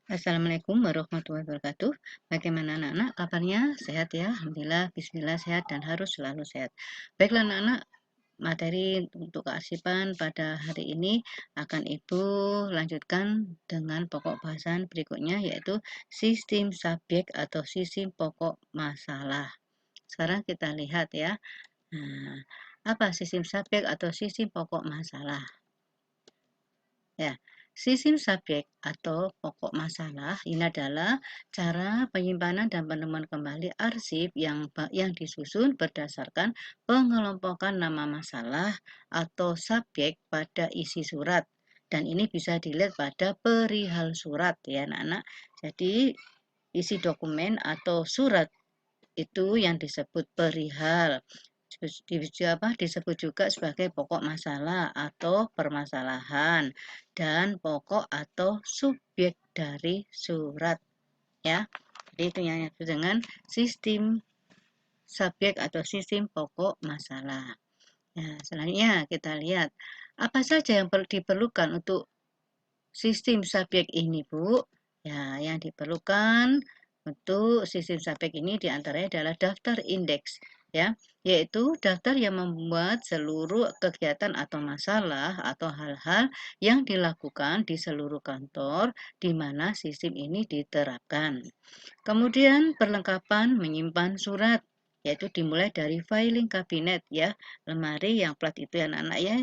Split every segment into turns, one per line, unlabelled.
Assalamualaikum warahmatullahi wabarakatuh. Bagaimana anak-anak kabarnya? Sehat ya? Alhamdulillah, bismillah sehat dan harus selalu sehat. Baiklah anak-anak, materi untuk kearsipan pada hari ini akan Ibu lanjutkan dengan pokok bahasan berikutnya yaitu sistem subjek atau sistem pokok masalah. Sekarang kita lihat ya. Nah, apa sistem subjek atau sistem pokok masalah? Ya, sistem subjek atau pokok masalah ini adalah cara penyimpanan dan penemuan kembali arsip yang disusun berdasarkan pengelompokan nama masalah atau subjek pada isi surat. Dan ini bisa dilihat pada perihal surat ya anak-anak. Jadi isi dokumen atau surat itu yang disebut perihal. Disebut juga sebagai pokok masalah atau permasalahan dan pokok atau subjek dari surat ya. Jadi itu yang disebut dengan sistem subjek atau sistem pokok masalah. Nah, selanjutnya kita lihat apa saja yang diperlukan untuk sistem subjek ini, Bu. Ya, yang diperlukan untuk sistem subjek ini diantaranya adalah daftar indeks, ya, yaitu daftar yang membuat seluruh kegiatan atau masalah atau hal-hal yang dilakukan di seluruh kantor di mana sistem ini diterapkan. Kemudian perlengkapan menyimpan surat, yaitu dimulai dari filing kabinet ya, lemari yang plat itu ya anak-anak ya,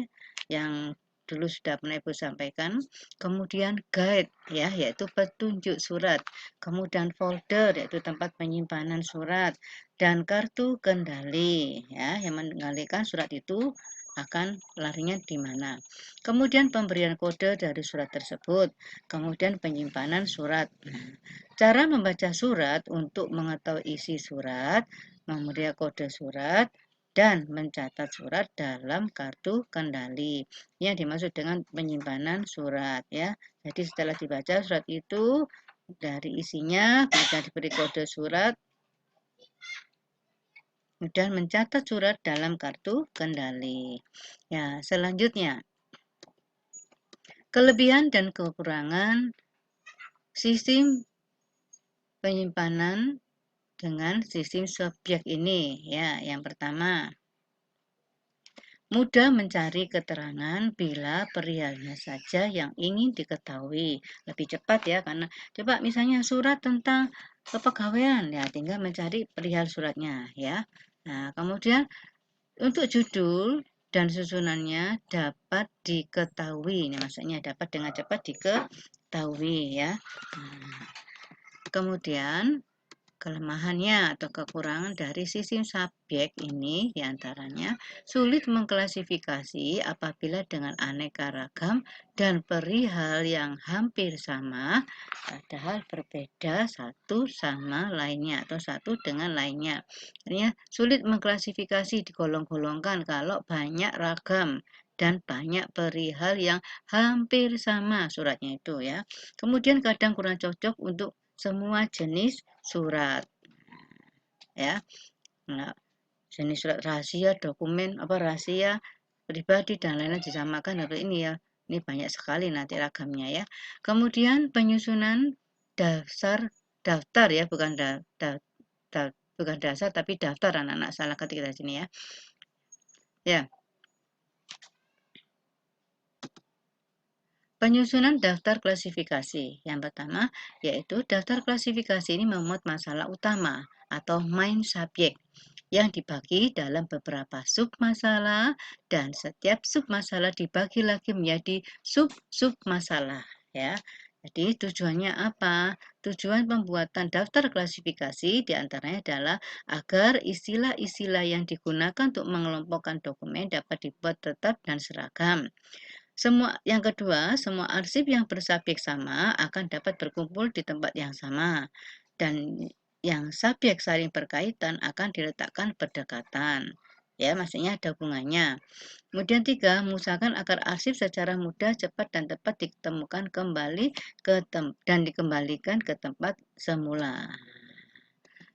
yang dulu sudah pernah Ibu sampaikan. Kemudian guide ya, yaitu petunjuk surat. Kemudian folder yaitu tempat penyimpanan surat dan kartu kendali ya, yang mengendalikan surat itu akan larinya di mana. Kemudian pemberian kode dari surat tersebut. Kemudian penyimpanan surat. Cara membaca surat untuk mengetahui isi surat, memelihara kode surat, dan mencatat surat dalam kartu kendali yang dimaksud dengan penyimpanan surat ya. Jadi setelah dibaca surat itu dari isinya, kemudian diberi kode surat, kemudian mencatat surat dalam kartu kendali. Ya, selanjutnya kelebihan dan kekurangan sistem penyimpanan dengan sistem subjek ini ya. Yang pertama, mudah mencari keterangan bila perihalnya saja yang ingin diketahui. Lebih cepat ya, karena coba misalnya surat tentang kepegawaian ya, tinggal mencari perihal suratnya ya. Nah, kemudian untuk judul dan susunannya dapat diketahui. Ini maksudnya dapat dengan cepat diketahui ya. Nah, kemudian kelemahannya atau kekurangan dari sistem subjek ini diantaranya sulit mengklasifikasi apabila dengan aneka ragam dan perihal yang hampir sama padahal berbeda satu sama lainnya atau satu dengan lainnya. Artinya sulit mengklasifikasi, digolong-golongkan kalau banyak ragam dan banyak perihal yang hampir sama suratnya itu ya. Kemudian kadang kurang cocok untuk semua jenis surat ya. Nah, jenis surat rahasia, dokumen apa rahasia pribadi dan lain-lain disamakan atau ini ya. Ini banyak sekali nanti ragamnya ya. Kemudian penyusunan daftar ya, bukan bukan dasar tapi daftar, anak-anak salah ketik di sini ya. Ya. Penyusunan daftar klasifikasi. Yang pertama yaitu daftar klasifikasi ini memuat masalah utama atau main subjek yang dibagi dalam beberapa sub masalah dan setiap sub masalah dibagi lagi menjadi sub masalah ya. Jadi tujuannya apa? Tujuan pembuatan daftar klasifikasi diantaranya adalah agar istilah-istilah yang digunakan untuk mengelompokkan dokumen dapat dibuat tetap dan seragam. Yang kedua, semua arsip yang bersubjek sama akan dapat berkumpul di tempat yang sama dan yang subjek saling berkaitan akan diletakkan berdekatan. Ya, maksudnya ada hubungannya. Kemudian tiga, mengusahakan agar arsip secara mudah, cepat, dan tepat ditemukan kembali dan dikembalikan ke tempat semula.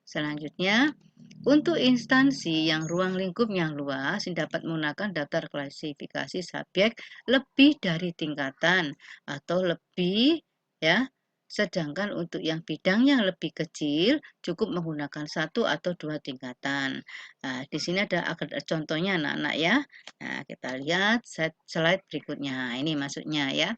Selanjutnya, untuk instansi yang ruang lingkup yang luas dapat menggunakan daftar klasifikasi subjek lebih dari tingkatan atau lebih ya Sedangkan untuk yang bidang yang lebih kecil cukup menggunakan 1 atau 2 tingkatan. Nah, di sini ada contohnya anak-anak ya. Nah, kita lihat slide berikutnya. Ini maksudnya ya.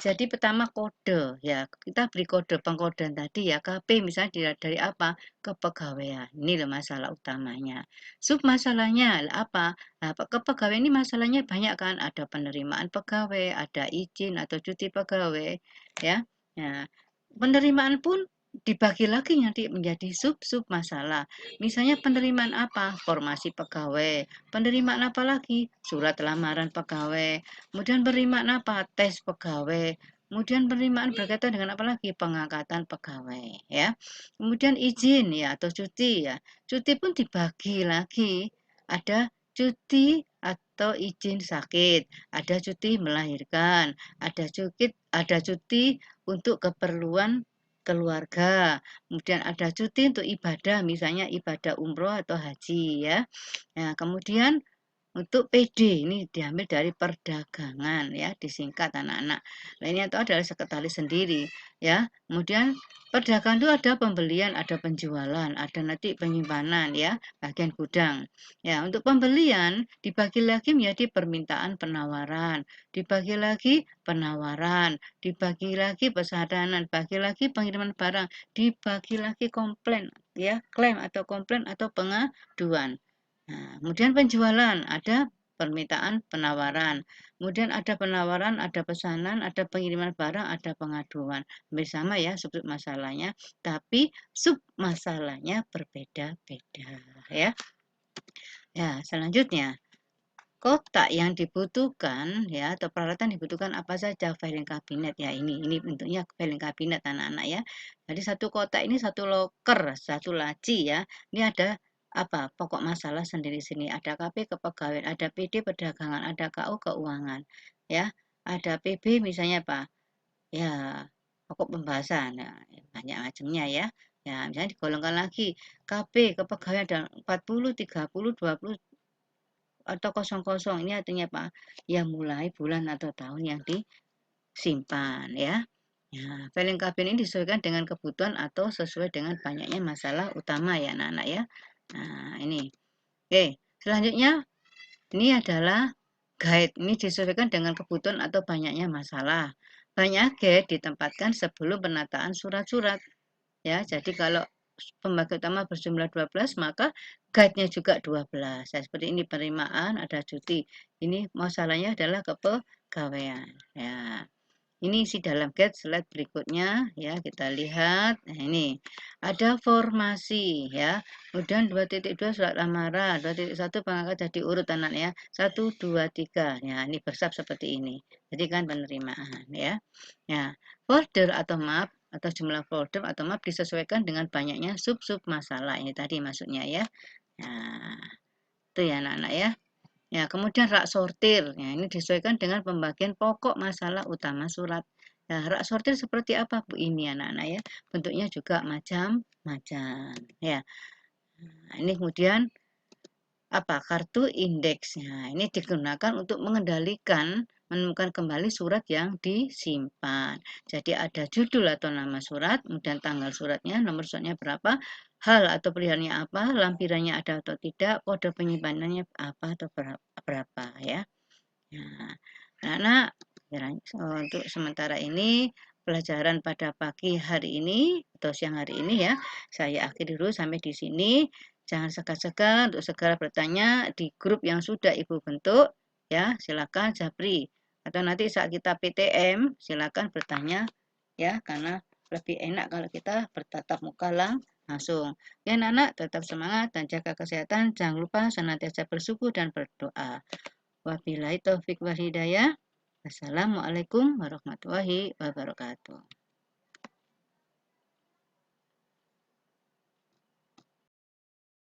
Jadi pertama kode ya. Kita beri kode pengkodean tadi ya. KP misalnya dari apa? Kepegawaian. Ini loh masalah utamanya. Sub masalahnya apa? Nah, kepegawaian ini masalahnya banyak kan? Ada penerimaan pegawai, ada izin atau cuti pegawai ya. Nah, penerimaan pun dibagi lagi nanti menjadi sub-sub masalah. Misalnya penerimaan apa? Formasi pegawai. Penerimaan apa lagi? Surat lamaran pegawai. Kemudian penerimaan apa? Tes pegawai. Kemudian penerimaan berkaitan dengan apa lagi? Pengangkatan pegawai, ya. Kemudian izin ya atau cuti ya. Cuti pun dibagi lagi. Ada cuti atau izin sakit, ada cuti melahirkan, ada cuti untuk keperluan keluarga. Kemudian ada cuti untuk ibadah, misalnya ibadah umroh atau haji ya. Nah, kemudian untuk PD ini diambil dari perdagangan ya, disingkat anak-anak. Nah, ini itu adalah sekretaris sendiri ya. Kemudian perdagangan itu ada pembelian, ada penjualan, ada nanti penyimpanan ya, bagian gudang. Ya, untuk pembelian dibagi lagi menjadi permintaan penawaran, dibagi lagi penawaran, dibagi lagi pesanan, bagi lagi pengiriman barang, dibagi lagi komplain ya, klaim atau komplain atau pengaduan. Nah, kemudian penjualan, ada permintaan penawaran. Kemudian ada penawaran, ada pesanan, ada pengiriman barang, ada pengaduan. Bersama ya sub masalahnya, tapi sub masalahnya berbeda-beda ya. Ya, selanjutnya kotak yang dibutuhkan ya atau peralatan dibutuhkan apa saja filing kabinet ya ini bentuknya filing kabinet anak-anak ya. Jadi satu kotak ini satu loker, satu laci ya. Ini ada apa? Pokok masalah sendiri sini. Ada KP kepegawaian, ada PD perdagangan, ada KU keuangan ya. Ada PB misalnya apa? Ya, pokok pembahasan. Nah, banyak macamnya ya. Ya, misalnya digolongkan lagi KP kepegawaian ada 40, 30, 20 atau kosong-kosong ini artinya apa? Ya mulai bulan atau tahun yang disimpan ya. Ya, filing kabin ini disesuaikan dengan kebutuhan atau sesuai dengan banyaknya masalah utama ya anak-anak ya. Nah, ini. Oke, selanjutnya ini adalah guide. Ini disesuaikan dengan kebutuhan atau banyaknya masalah. Banyak guide ditempatkan sebelum penataan surat-surat. Ya, jadi kalau pembagi utama berjumlah 12, maka guide-nya juga 12. Ya, seperti ini penerimaan, ada cuti. Ini masalahnya adalah kepegawaian. Ya. Ini isi dalam guide slide berikutnya ya kita lihat. Nah, ini ada formasi ya. Kemudian 2.2 surat lamaran, 2.1 pengangkat jadi urut anak ya. 1 2 3. Ya, ini bersab seperti ini. Jadi kan penerimaan ya. Ya, folder atau map atau jumlah folder atau map disesuaikan dengan banyaknya sub-sub masalah. Ini tadi maksudnya ya. Nah, itu ya anak-anak ya. Ya, kemudian rak sortir. Ya, ini disesuaikan dengan pembagian pokok masalah utama surat. Nah, rak sortir seperti apa Bu ini anak-anak ya? Bentuknya juga macam-macam. Ya. Nah, ini kemudian apa? Kartu indeksnya. Ini digunakan untuk mengendalikan menemukan kembali surat yang disimpan. Jadi ada judul atau nama surat, kemudian tanggal suratnya, nomor suratnya berapa, hal atau pilihannya apa, lampirannya ada atau tidak, kode penyimpanannya apa atau berapa ya. Nah, anak-anak, untuk sementara ini pelajaran pada pagi hari ini atau siang hari ini ya, saya akhiri dulu sampai di sini. Jangan segan-segan untuk segera bertanya di grup yang sudah Ibu bentuk ya, silakan japri. Atau nanti saat kita PTM silakan bertanya ya, karena lebih enak kalau kita bertatap muka langsung. Ya anak-anak tetap semangat dan jaga kesehatan. Jangan lupa senantiasa bersyukur dan berdoa. Wabillahi taufik wal hidayah. Wassalamualaikum warahmatullahi wabarakatuh.